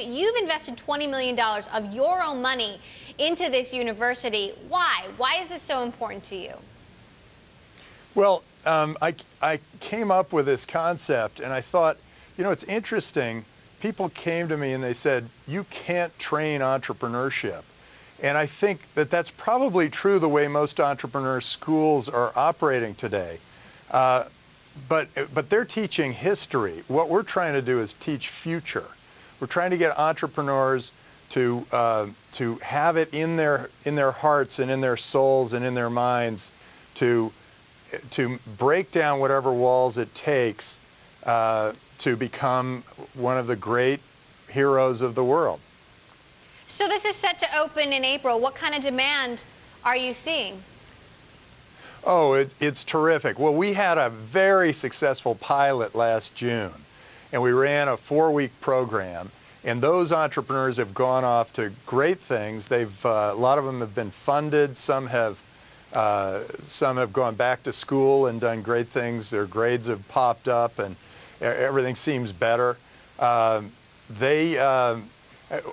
You've invested $20 million of your own money into this university. Why? Why is this so important to you? Well, I came up with this concept and I thought, you know, it's interesting. People came to me and they said, you can't train entrepreneurship. And I think that that's probably true the way most entrepreneur schools are operating today. But they're teaching history. What we're trying to do is teach future. We're trying to get entrepreneurs to have it in their hearts and in their souls and in their minds to break down whatever walls it takes to become one of the great heroes of the world. So this is set to open in April. What kind of demand are you seeing? Oh, it's terrific. Well, we had a very successful pilot last June, and we ran a 4-week program, and those entrepreneurs have gone off to great things. They've a lot of them have been funded. Some have gone back to school and done great things. Their grades have popped up, and everything seems better.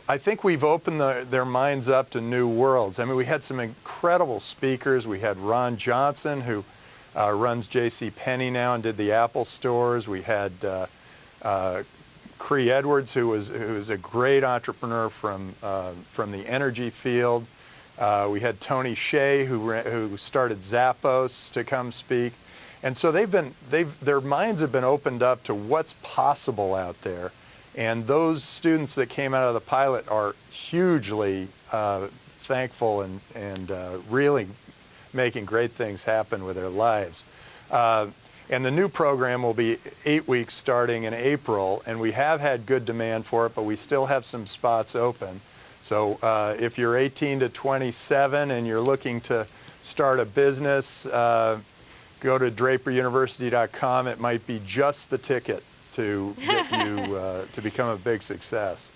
I think we've opened their minds up to new worlds. I mean, we had some incredible speakers. We had Ron Johnson, who runs J.C. Penney now and did the Apple stores. We had Cree Edwards, who was a great entrepreneur from the energy field. We had Tony Hsieh, who started Zappos, to come speak. And so their minds have been opened up to what's possible out there. And those students that came out of the pilot are hugely thankful and really making great things happen with their lives. And the new program will be 8 weeks starting in April, and we have had good demand for it, but we still have some spots open. So if you're 18 to 27 and you're looking to start a business, go to draperuniversity.com. It might be just the ticket to get you to become a big success.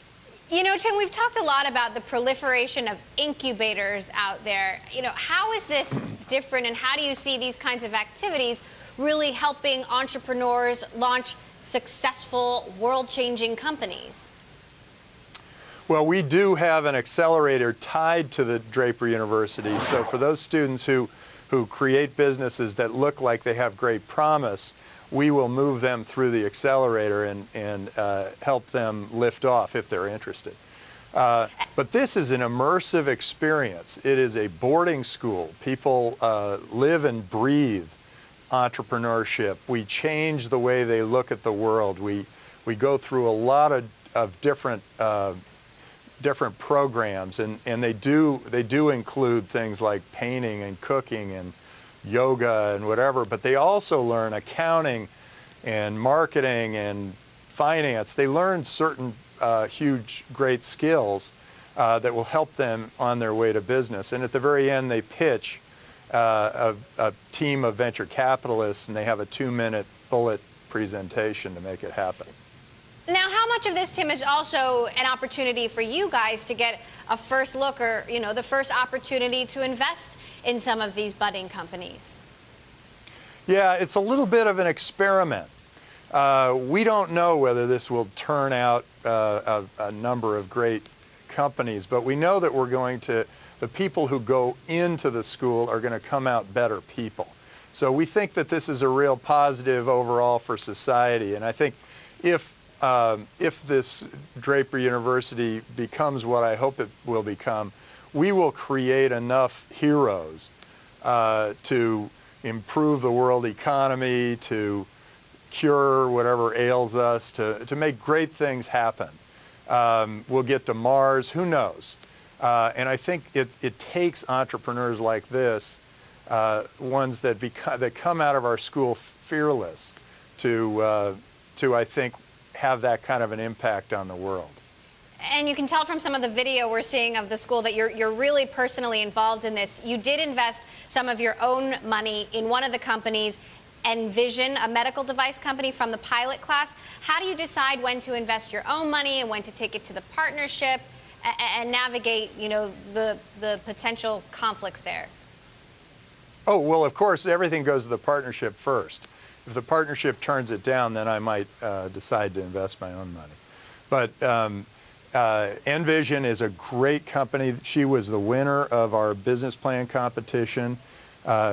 You know, Tim, we've talked a lot about the proliferation of incubators out there. You know, how is this different, and how do you see these kinds of activities really helping entrepreneurs launch successful, world-changing companies? Well, we do have an accelerator tied to the Draper University. So for those students who create businesses that look like they have great promise, we will move them through the accelerator and help them lift off if they're interested. But this is an immersive experience. It is a boarding school. People live and breathe entrepreneurship. We change the way they look at the world. We go through a lot of different programs, and they do include things like painting and cooking and yoga and whatever, but they also learn accounting and marketing and finance. They learn certain huge, great skills that will help them on their way to business. And at the very end, they pitch a team of venture capitalists, and they have a 2-minute bullet presentation to make it happen. Now, how much of this, Tim, is also an opportunity for you guys to get a first look, or, you know, the first opportunity to invest in some of these budding companies? Yeah, it's a little bit of an experiment. We don't know whether this will turn out a number of great companies, but we know that the people who go into the school are going to come out better people. So we think that this is a real positive overall for society, and I think if this Draper University becomes what I hope it will become, we will create enough heroes to improve the world economy, to cure whatever ails us, to make great things happen. We'll get to Mars, who knows? And I think it takes entrepreneurs like this, ones that come out of our school fearless, to I think, have that kind of an impact on the world. And you can tell from some of the video we're seeing of the school that you're really personally involved in this. You did invest some of your own money in one of the companies, Envision, a medical device company, from the pilot class. How do you decide when to invest your own money and when to take it to the partnership and navigate, you know, the potential conflicts there? Oh, well, of course, everything goes to the partnership first. If the partnership turns it down, then I might decide to invest my own money. But Envision is a great company. She was the winner of our business plan competition.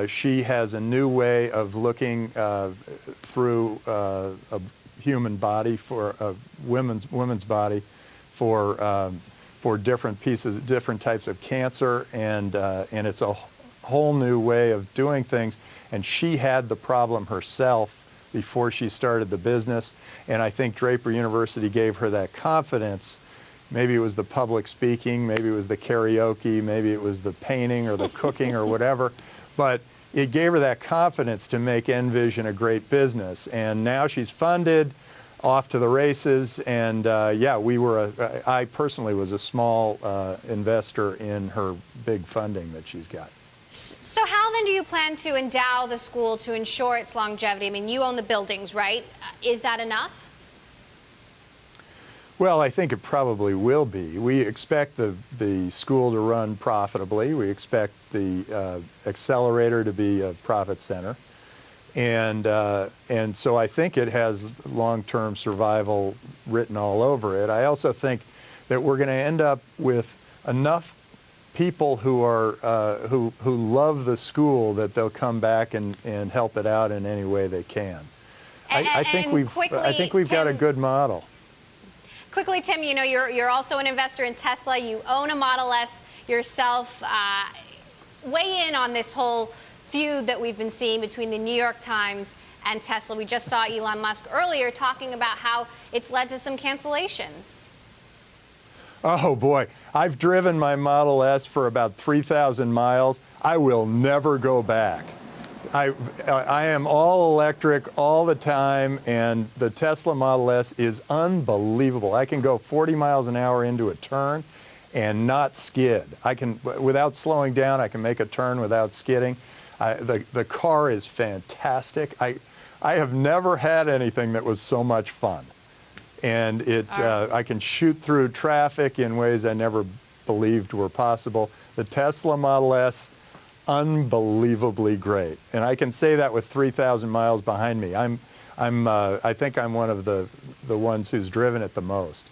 She has a new way of looking through a human body, for a women's body, for different pieces, different types of cancer, and it's a whole new way of doing things. And she had the problem herself before she started the business, and I think Draper University gave her that confidence. Maybe it was the public speaking, maybe it was the karaoke, maybe it was the painting or the cooking or whatever, but it gave her that confidence to make Envision a great business. And now she's funded, off to the races, and yeah, I personally was a small investor in her big funding that she's got. So how then do you plan to endow the school to ensure its longevity? I mean, you own the buildings, right? Is that enough? Well, I think it probably will be. We expect the school to run profitably. We expect the accelerator to be a profit center. And so I think it has long-term survival written all over it. I also think that we're going to end up with enough people who are who love the school that they'll come back and help it out in any way they can. I think we've got a good model. Quickly, Tim, you know, you're also an investor in Tesla. You own a Model S yourself. Weigh in on this whole feud that we've been seeing between the New York Times and Tesla. We just saw Elon Musk earlier talking about how it's led to some cancellations. Oh boy, I've driven my Model S for about 3,000 miles. I will never go back. I am all electric all the time, and the Tesla Model S is unbelievable. I can go 40 miles an hour into a turn and not skid. I can, without slowing down, I can make a turn without skidding. The car is fantastic. I have never had anything that was so much fun. And I can shoot through traffic in ways I never believed were possible. The Tesla Model S, unbelievably great. And I can say that with 3,000 miles behind me. I think I'm one of the ones who's driven it the most.